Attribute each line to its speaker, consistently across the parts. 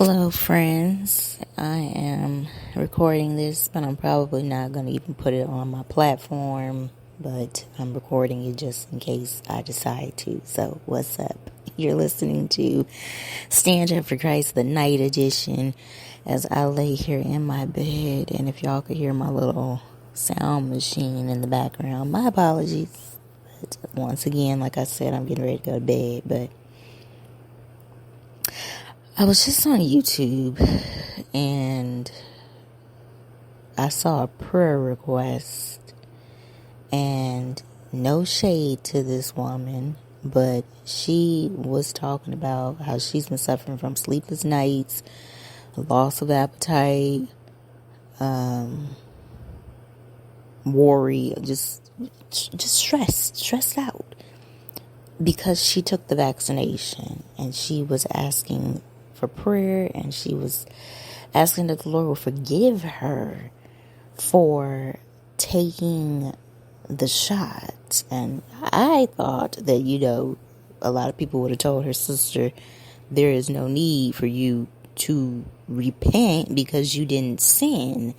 Speaker 1: Hello, friends. I am recording this, but I'm probably not going to even put it on my platform. But I'm recording it just in case I decide to. So, what's up? You're listening to Stand Up for Christ, the night edition, as I lay here in my bed. And if y'all could hear my little sound machine in the background, my apologies. But once again, like I said, I'm getting ready to go to bed. But I was just on YouTube and I saw a prayer request, and no shade to this woman, but she was talking about how she's been suffering from sleepless nights, loss of appetite, worry, just stressed out because she took the vaccination, and she was asking for prayer, and she was asking that the Lord will forgive her for taking the shot. And I thought that, a lot of people would have told her sister, there is no need for you to repent because you didn't sin.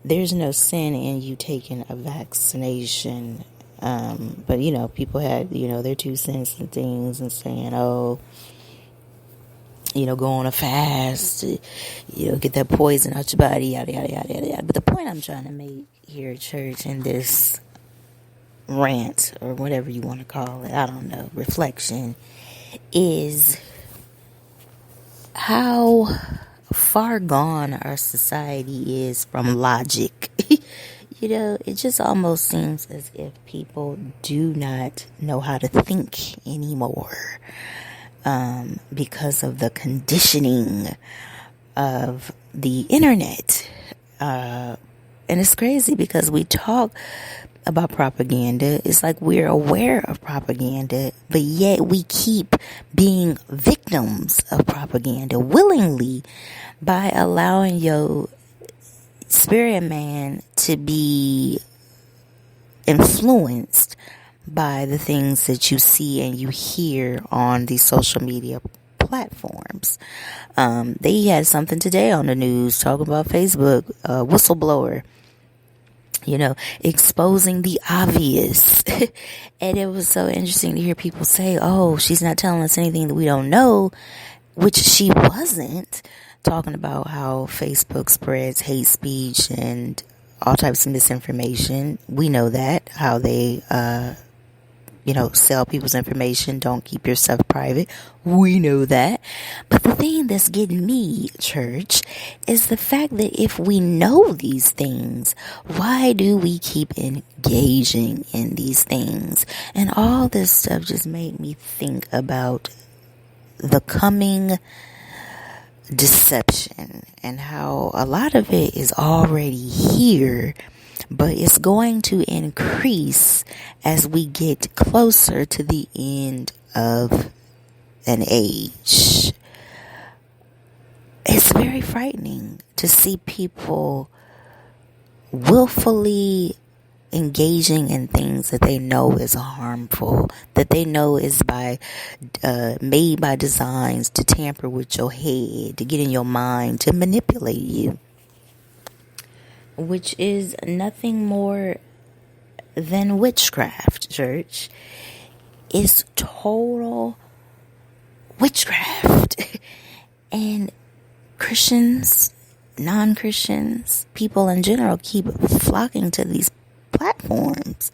Speaker 1: There's no sin in you taking a vaccination. But people had, their 2 cents and things, and saying, go on a fast, get that poison out your body, yada, yada, yada, yada, yada. But the point I'm trying to make here at church in this rant, or whatever you want to call it, I don't know, reflection, is how far gone our society is from logic. It just almost seems as if people do not know how to think anymore. Because of the conditioning of the internet. And it's crazy because we talk about propaganda. It's like we're aware of propaganda, but yet we keep being victims of propaganda willingly by allowing your spirit man to be influenced by the things that you see and you hear on these social media platforms. They had something today on the news talking about Facebook, whistleblower, exposing the obvious. And it was so interesting to hear people say, she's not telling us anything that we don't know, which she wasn't, talking about how Facebook spreads hate speech and all types of misinformation. We know that, how they, sell people's information, don't keep your stuff private. We know that. But the thing that's getting me, church, is the fact that if we know these things, why do we keep engaging in these things? And all this stuff just made me think about the coming deception and how a lot of it is already here, but it's going to increase as we get closer to the end of an age. It's very frightening to see people willfully engaging in things that they know is harmful, that they know is made by designs to tamper with your head, to get in your mind, to manipulate you. Which is nothing more than witchcraft, church. It's total witchcraft. And Christians, non-Christians, people in general keep flocking to these platforms.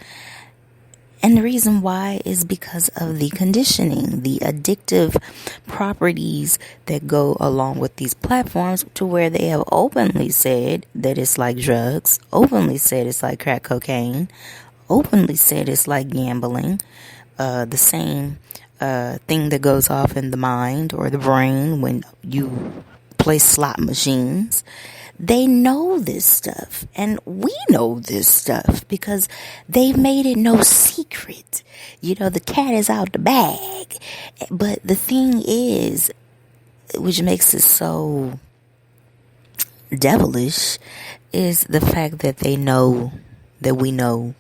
Speaker 1: And the reason why is because of the conditioning, the addictive properties that go along with these platforms, to where they have openly said that it's like drugs, openly said it's like crack cocaine, openly said it's like gambling, the same thing that goes off in the mind or the brain when you play slot machines. They know this stuff, and we know this stuff because they've made it no secret. The cat is out the bag. But the thing is, which makes it so devilish, is the fact that they know that we know,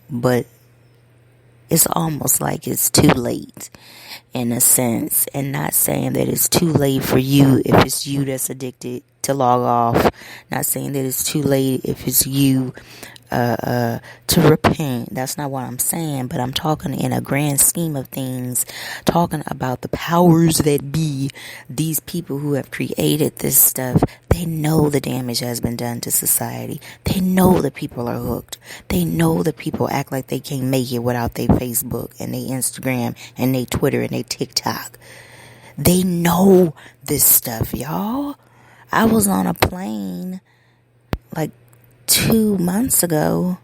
Speaker 1: but it's almost like it's too late in a sense, and not saying that it's too late for you if it's you that's addicted to log off, not saying that it's too late if it's you to repent. That's not what I'm saying, but I'm talking in a grand scheme of things, talking about the powers that be, these people who have created this stuff. They know the damage has been done to society. They know that people are hooked. They know that people act like they can't make it without their Facebook and their Instagram and their Twitter and their TikTok. They know this stuff, y'all. I was on a plane like 2 months ago,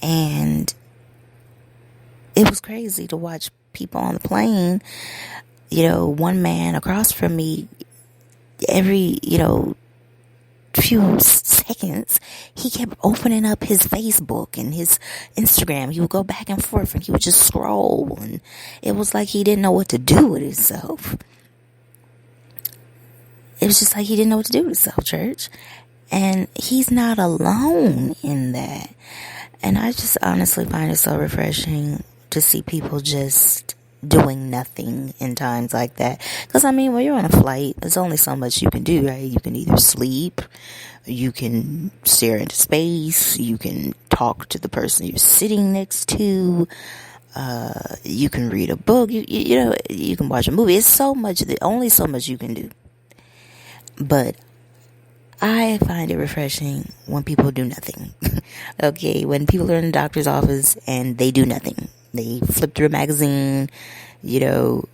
Speaker 1: and it was crazy to watch people on the plane. One man across from me, every few seconds he kept opening up his Facebook and his Instagram. He would go back and forth and he would just scroll, and it was like he didn't know what to do with himself. It was just like he didn't know what to do with himself, church. And he's not alone in that. And I just honestly find it so refreshing to see people just doing nothing in times like that. Because, when you're on a flight, there's only so much you can do, right? You can either sleep, you can stare into space, you can talk to the person you're sitting next to, you can read a book, you can watch a movie. It's only so much you can do. But I find it refreshing when people do nothing. Okay, when people are in the doctor's office and they do nothing. They flip through a magazine, or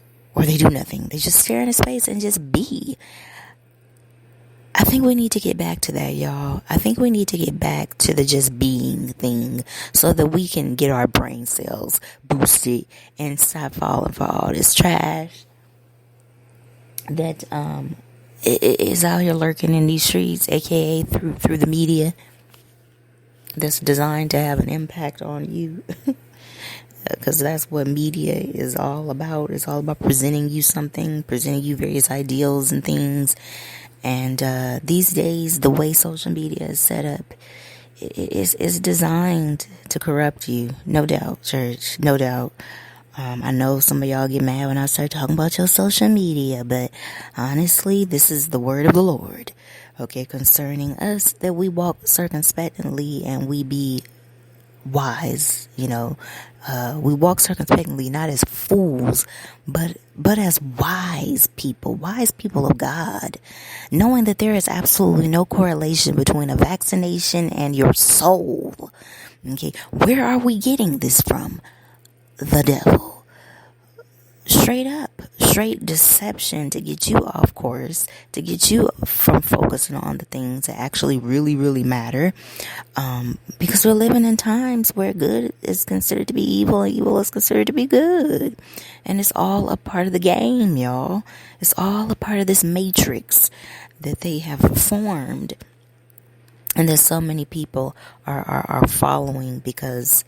Speaker 1: they do nothing. They just stare into space and just be. I think we need to get back to that, y'all. I think we need to get back to the just being thing so that we can get our brain cells boosted and stop falling for all this trash that is out here lurking in these streets, aka through the media, that's designed to have an impact on you. Because that's what media is all about. It's all about presenting you something, presenting you various ideals and things. And these days, the way social media is set up is designed to corrupt you. No doubt, church. No doubt. I know some of y'all get mad when I start talking about your social media, but honestly, this is the word of the Lord, okay, concerning us, that we walk circumspectly and we be wise, we walk circumspectly, not as fools, but as wise people of God, knowing that there is absolutely no correlation between a vaccination and your soul. Okay, where are we getting this from? The devil. Straight deception to get you off course, to get you from focusing on the things that actually really, really matter. Because we're living in times where good is considered to be evil and evil is considered to be good. And it's all a part of the game, y'all. It's all a part of this matrix that they have formed. And that so many people are following because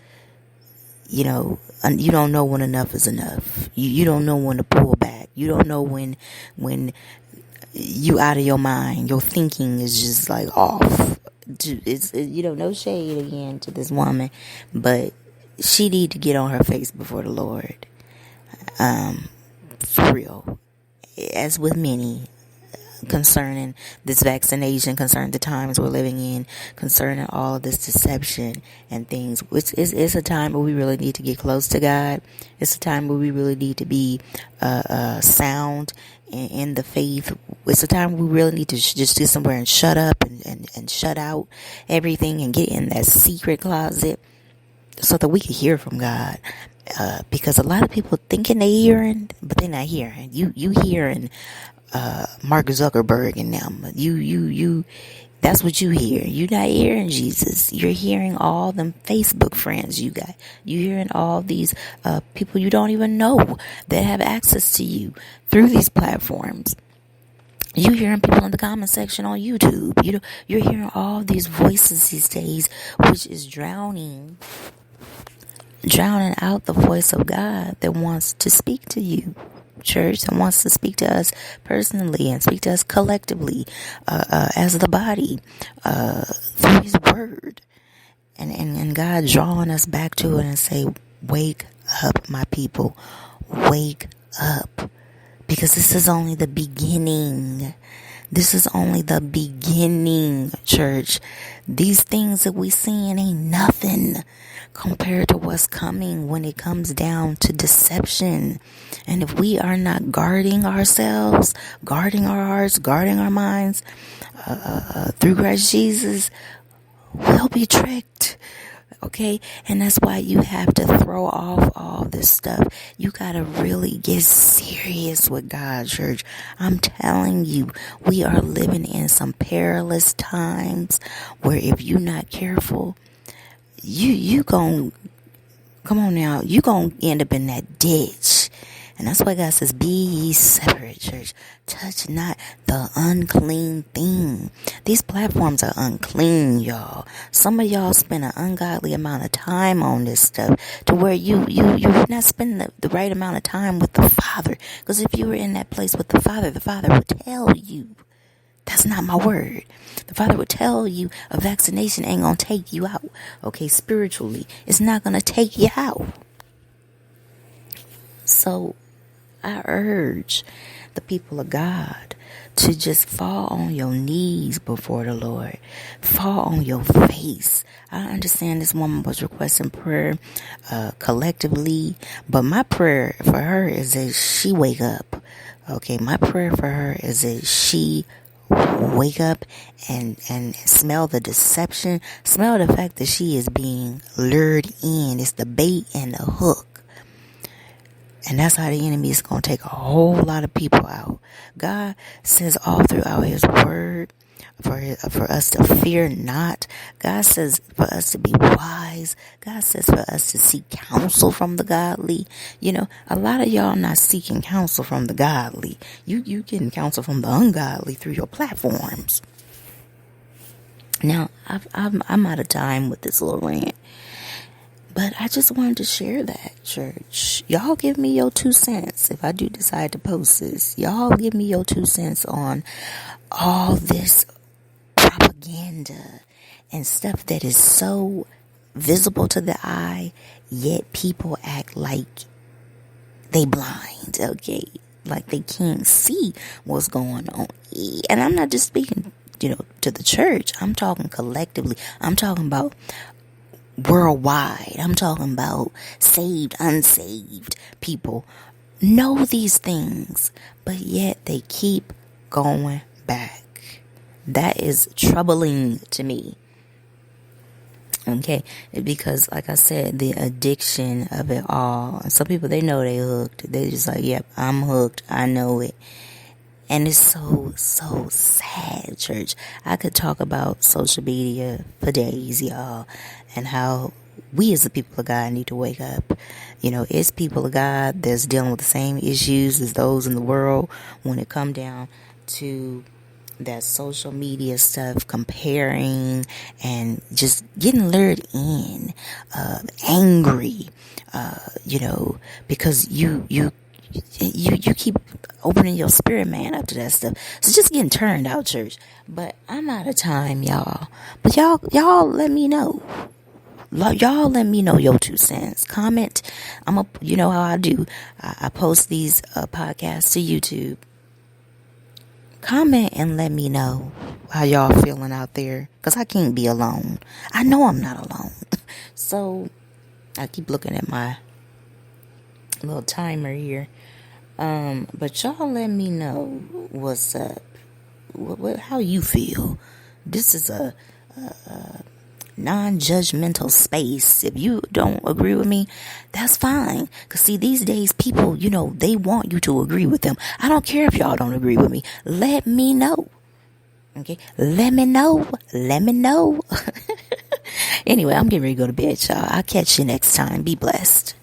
Speaker 1: you don't know when enough is enough. You don't know when to pull back. You don't know when you out of your mind. Your thinking is just like off. It's no shade again to this woman, but she need to get on her face before the Lord. For real. As with many, concerning this vaccination, concerning the times we're living in, concerning all of this deception and things. It's a time where we really need to get close to God. It's a time where we really need to be sound in the faith. It's a time where we really need to just do somewhere and shut up and shut out everything and get in that secret closet so that we can hear from God. Because a lot of people thinking they hearing, but they're not hearing. You hearing Mark Zuckerberg and them. You that's what you hear. You're not hearing Jesus. You're hearing all them Facebook friends you got. You're hearing all these people you don't even know that have access to you through these platforms. You're hearing people in the comment section on YouTube. You're hearing all these voices these days, which is drowning out the voice of God that wants to speak to you, church, that wants to speak to us personally and speak to us collectively as the body through His Word, and God drawing us back to it and say, wake up, my people. Wake up. Because this is only the beginning. This is only the beginning, church. These things that we seeing ain't nothing compared to what's coming when it comes down to deception. And if we are not guarding ourselves, guarding our hearts, guarding our minds through Christ Jesus, we'll be tricked. Okay? And that's why you have to throw off all this stuff. You gotta really get serious with God, church. I'm telling you, we are living in some perilous times where if you're not careful, you gon' come on now, you gon' end up in that ditch. And that's why God says, be ye separate, church. Touch not the unclean thing. These platforms are unclean, y'all. Some of y'all spend an ungodly amount of time on this stuff to where you're not spending the right amount of time with the Father. Because if you were in that place with the Father would tell you, that's not my word. The Father would tell you a vaccination ain't going to take you out. Okay, spiritually, it's not going to take you out. So I urge the people of God to just fall on your knees before the Lord. Fall on your face. I understand this woman was requesting prayer collectively, but my prayer for her is that she wake up. Okay, my prayer for her is that she wake up and smell the deception, smell the fact that she is being lured in. It's the bait and the hook. And that's how the enemy is going to take a whole lot of people out. God says all throughout his word for us to fear not. God says for us to be wise. God says for us to seek counsel from the godly. You know, a lot of y'all not seeking counsel from the godly. You getting counsel from the ungodly through your platforms. Now, I'm out of time with this little rant. But I just wanted to share that, church. Y'all give me your 2 cents if I do decide to post this. Y'all give me your 2 cents on all this propaganda and stuff that is so visible to the eye, yet people act like they blind, okay? Like they can't see what's going on. And I'm not just speaking, to the church. I'm talking collectively. I'm talking about worldwide. I'm talking about saved, unsaved people know these things, but yet they keep going back. That is troubling to me. Okay, because like I said, the addiction of it all. Some people, they know they hooked. They just like, yep, I'm hooked. I know it. And it's so sad, church. I could talk about social media for days, y'all, and how we as the people of God need to wake up. It's people of God that's dealing with the same issues as those in the world when it come down to that social media stuff, comparing and just getting lured in, angry, because you keep opening your spirit man up to that stuff. So just getting turned out, church. But I'm out of time, y'all. But y'all let me know. Y'all let me know your 2 cents. Comment. You know how I do. I post these podcasts to YouTube. Comment and let me know how y'all feeling out there. Because I can't be alone. I know I'm not alone. So I keep looking at my little timer here. But y'all let me know what's up. How you feel. This is a non-judgmental space. If you don't agree with me, that's fine. Because see, these days people, they want you to agree with them. I don't care if y'all don't agree with me. Let me know. Okay? Let me know. Anyway, I'm getting ready to go to bed, y'all. I'll catch you next time. Be blessed.